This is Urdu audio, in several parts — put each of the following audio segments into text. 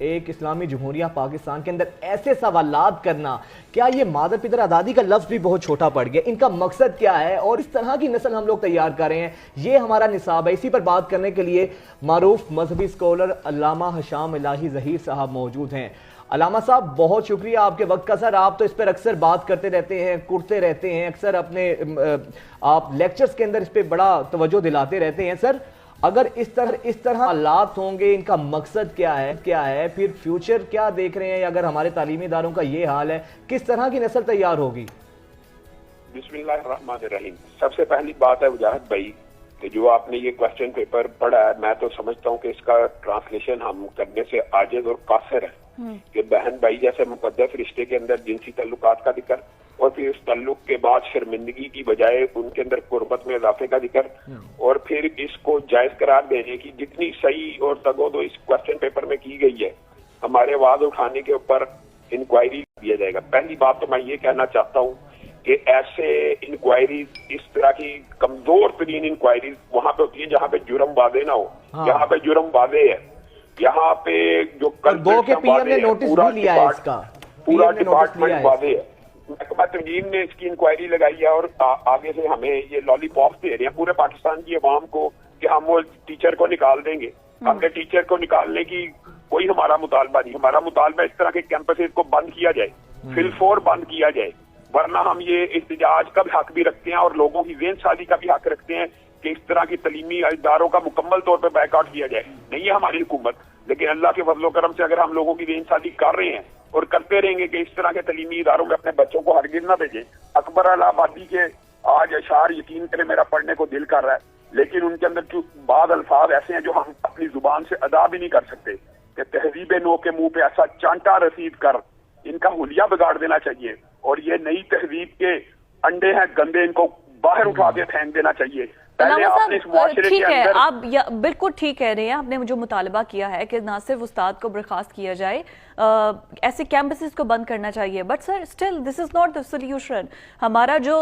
ایک اسلامی جمہوریہ پاکستان کے اندر ایسے سوالات کرنا، کیا یہ مادر پدر آزادی کا لفظ بھی بہت چھوٹا پڑ گیا؟ ان کا مقصد کیا ہے اور اس طرح کی نسل ہم لوگ تیار کر رہے ہیں؟ یہ ہمارا نصاب ہے۔ اسی پر بات کرنے کے لیے معروف مذہبی اسکالر علامہ حشام الہی ظہیر صاحب موجود ہیں۔ علامہ صاحب بہت شکریہ آپ کے وقت کا۔ سر آپ تو اس پر اکثر بات کرتے رہتے ہیں، کرتے رہتے ہیں، اکثر اپنے آپ لیکچرز کے اندر اس پہ بڑا توجہ دلاتے رہتے ہیں۔ سر اگر اس طرح حالات ہوں گے، ان کا مقصد کیا ہے، پھر فیوچر کیا دیکھ رہے ہیں؟ اگر ہمارے تعلیمی اداروں کا یہ حال ہے، کس طرح کی نسل تیار ہوگی؟ بسم اللہ الرحمن الرحیم۔ سب سے پہلی بات ہے وجاہت بھائی کہ جو آپ نے یہ کوسچن پیپر پڑھا ہے، میں تو سمجھتا ہوں کہ اس کا ٹرانسلیشن ہم کرنے سے عاجز اور قاصر ہے کہ بہن بھائی جیسے مقدس رشتے کے اندر جنسی تعلقات کا ذکر، اور پھر اس تعلق کے بعد شرمندگی کی بجائے ان کے اندر قربت میں اضافے کا ذکر، اور پھر اس کو جائز قرار دینے کی جتنی صحیح اور تگود اس کوسچن پیپر میں کی گئی ہے، ہمارے آواز اٹھانے کے اوپر انکوائری دیا جائے گا۔ پہلی بات تو میں یہ کہنا چاہتا ہوں کہ ایسے انکوائریز، اس طرح کی کمزور ترین انکوائریز وہاں پہ ہوتی ہیں جہاں پہ جرم واضح نہ ہو۔ یہاں پہ جرم واضح ہے، یہاں پہ جو پورا ڈپارٹمنٹ واضح ہے۔ محکمہ تنظیم نے اس کی انکوائری لگائی ہے اور آگے سے ہمیں یہ لالی پاپس دے رہے ہیں پورے پاکستان کی عوام کو کہ ہم وہ ٹیچر کو نکال دیں گے۔ ہم نے ٹیچر کو نکالنے کی کوئی ہمارا مطالبہ نہیں۔ ہمارا مطالبہ اس طرح کے کیمپسز کو بند کیا جائے، فل فور بند کیا جائے، ورنہ ہم یہ احتجاج کا بھی حق بھی رکھتے ہیں اور لوگوں کی ذہن سازی کا بھی حق رکھتے ہیں کہ اس طرح کی تعلیمی اداروں کا مکمل طور پہ بیک آؤٹ کیا جائے۔ نہیں ہے ہماری حکومت، لیکن اللہ کے فضل و کرم سے اگر ہم لوگوں کی ذہن سازی کر رہے ہیں اور کرتے رہیں گے کہ اس طرح کے تعلیمی اداروں میں اپنے بچوں کو ہرگز نہ بھیجیں۔ اکبر الہ آبادی کے آج اشعار یقین کرے میرا پڑھنے کو دل کر رہا ہے، لیکن ان کے اندر بعض الفاظ ایسے ہیں جو ہم اپنی زبان سے ادا بھی نہیں کر سکتے کہ تہذیب نو کے منہ پہ ایسا چانٹا رسید کر ان کا حلیہ بگاڑ دینا چاہیے، اور یہ نئی تہذیب کے انڈے ہیں گندے، ان کو باہر اٹھا کے پھینک دینا چاہیے۔ ٹھیک ہے، آپ بالکل ٹھیک کہہ رہے ہیں۔ آپ نے جو مطالبہ کیا ہے کہ نہ صرف استاد کو برخاست کیا جائے، ایسے کیمپسز کو بند کرنا چاہیے، but sir still this is not the solution. ہمارا جو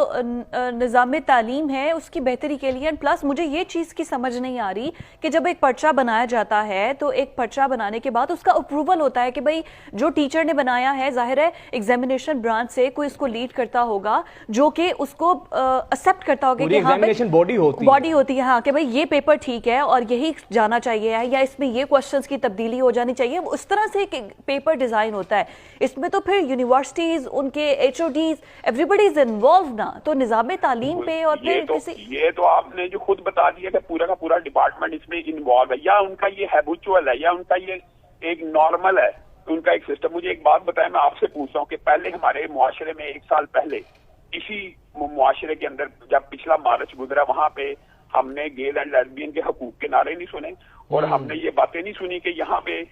نظام تعلیم ہے اس کی بہتری کے لیے، پلس مجھے یہ چیز کی سمجھ نہیں آ رہی کہ جب ایک پرچہ بنایا جاتا ہے تو ایک پرچہ بنانے کے بعد اس کا اپروول ہوتا ہے کہ بھائی جو ٹیچر نے بنایا ہے، ظاہر ہے ایگزامینیشن برانچ سے کوئی اس کو لیڈ کرتا ہوگا جو کہ اس کو ایکسیپٹ کرتا ہوگا کہ ہاں باڈی ہوتی ہے، ہاں کہ بھائی یہ پیپر ٹھیک ہے اور یہی جانا چاہیے یا اس میں یہ کوسچنز کی تبدیلی ہو جانی چاہیے۔ اس طرح سے پیپر ڈیزائن ہوتا ہے۔ اس میں تو پھر یونیورسٹیز، ان کے H O Ds, everybody is involve نا، تو نظام تعلیم پہ اور پھر یہ تو آپ نے جو خود بتا دیا کہ پورا کا پورا ڈپارٹمنٹ اس میں انوالو ہے، یا ان کا یہ ہیبچول ہے، یا ان کا یہ ایک نارمل ہے، ان کا ایک سسٹم۔ مجھے ایک بات بتائیں، میں آپ سے پوچھتا ہوں کہ پہلے ہمارے معاشرے میں 1 سال پہلے اسی معاشرے کے اندر جب پچھلا مارچ گزرا، وہاں پہ ہم نے گیل اینڈ لیسبین کے حقوق کے نعرے نہیں سنے اور ہم نے یہ باتیں نہیں سنی کہ یہاں پہ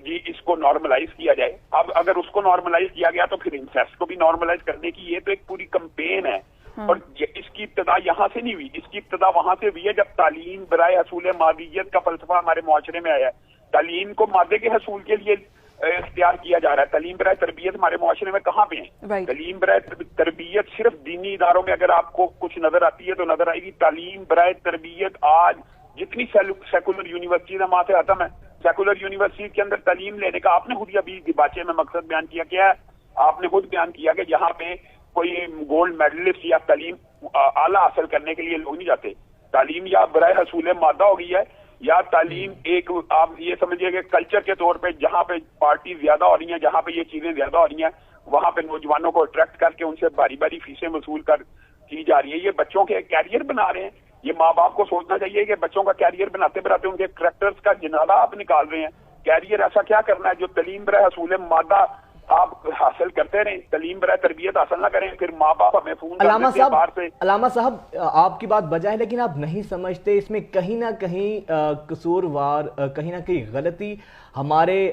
جی اس کو نارملائز کیا جائے۔ اب اگر اس کو نارملائز کیا گیا تو پھر انسیسٹ کو بھی نارملائز کرنے کی یہ تو ایک پوری کمپین ہے، اور اس کی ابتدا یہاں سے نہیں ہوئی، اس کی ابتدا وہاں سے ہوئی ہے جب تعلیم برائے حصول مادیت کا فلسفہ ہمارے معاشرے میں آیا ہے۔ تعلیم کو مادے کے حصول کے لیے اختیار کیا جا رہا ہے۔ تعلیم برائے تربیت ہمارے معاشرے میں کہاں پہ ہیں؟ تعلیم برائے تربیت صرف دینی اداروں میں اگر آپ کو کچھ نظر آتی ہے تو نظر آئے گی۔ تعلیم برائے تربیت آج جتنی سیکولر یونیورسٹیز ہم آتے ختم ہے، سیکولر یونیورسٹی کے اندر تعلیم لینے کا آپ نے خود ابھی باچے میں مقصد بیان کیا ہے، آپ نے خود بیان کیا کہ یہاں پہ کوئی گولڈ میڈلسٹ یا تعلیم اعلیٰ حاصل کرنے کے لیے لوگ نہیں جاتے۔ تعلیم یا برائے حصول مادہ ہو گئی ہے، یا تعلیم ایک آپ یہ سمجھیے کہ کلچر کے طور پہ جہاں پہ پارٹی زیادہ ہو رہی ہیں، جہاں پہ یہ چیزیں زیادہ ہو رہی ہیں، وہاں پہ نوجوانوں کو اٹریکٹ کر کے ان سے باری باری فیسیں وصول کر کی جا رہی ہے۔ یہ بچوں کے کیریئر بنا رہے ہیں۔ یہ ماں باپ کو سوچنا چاہیے کہ بچوں کا کیریئر بناتے بناتے ان کے کریکٹرز کا جنازہ آپ نکال رہے ہیں۔ کیریئر ایسا کیا کرنا ہے جو تعلیم برائے حصول مادہ آپ حاصل کرتے رہیں، تعلیم برائے تربیت حاصل نہ کریں، پھر ماں باپ ہمیں فون کر دیتے ہیں باہر سے۔ علامہ صاحب آپ کی بات بجا ہے، لیکن آپ نہیں سمجھتے اس میں کہیں نہ کہیں قصوروار، کہیں نہ کہیں غلطی ہمارے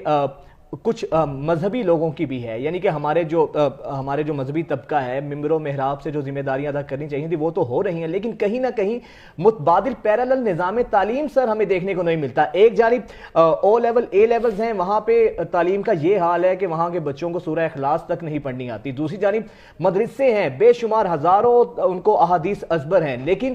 کچھ مذہبی لوگوں کی بھی ہے، یعنی کہ ہمارے جو مذہبی طبقہ ہے، ممبر و محراب سے جو ذمہ داریاں ادا کرنی چاہیے تھی وہ تو ہو رہی ہیں، لیکن کہیں نہ کہیں متبادل پیرالل نظام تعلیم سر ہمیں دیکھنے کو نہیں ملتا۔ ایک جانب او لیول اے لیولز ہیں، وہاں پہ تعلیم کا یہ حال ہے کہ وہاں کے بچوں کو سورہ اخلاص تک نہیں پڑھنی آتی۔ دوسری جانب مدرسے ہیں، بے شمار ہزاروں ان کو احادیث ازبر ہیں، لیکن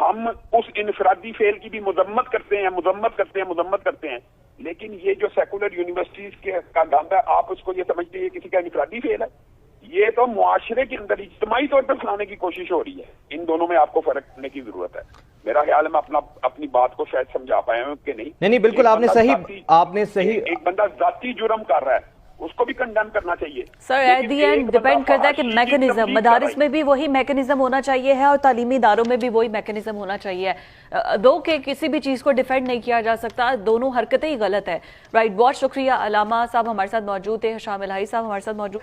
ہم اس انفرادی فیل کی بھی مذمت کرتے ہیں لیکن یہ جو سیکولر یونیورسٹیز کا گند ہے آپ اس کو یہ سمجھتے ہیں کسی کا انفرادی فیل ہے؟ یہ تو معاشرے کے اندر اجتماعی طور پر پھیلانے کی کوشش ہو رہی ہے. ان دونوں میں آپ کو فرق کرنے کی ضرورت ہے. میرا خیال ہے میں اپنی بات کو شاید سمجھا پایا ہوں کہ نہیں بالکل آپ نے صحیح ایک بندہ ذاتی جرم کر رہا ہے اس کو بھی کنڈیم کرنا چاہیے. سر ایٹ دی اینڈ ڈیپینڈ کرتا ہے کہ میکنزم مدارس میں بھی وہی میکنزم ہونا چاہیے ہے اور تعلیمی اداروں میں بھی وہی میکنزم ہونا چاہیے. دو کہ کسی بھی چیز کو ڈیفینڈ نہیں کیا جا سکتا, دونوں حرکتیں ہی غلط ہے. رائٹ, بہت شکریہ. علامہ صاحب ہمارے ساتھ موجود تھے, ہشام الہی صاحب ہمارے ساتھ موجود.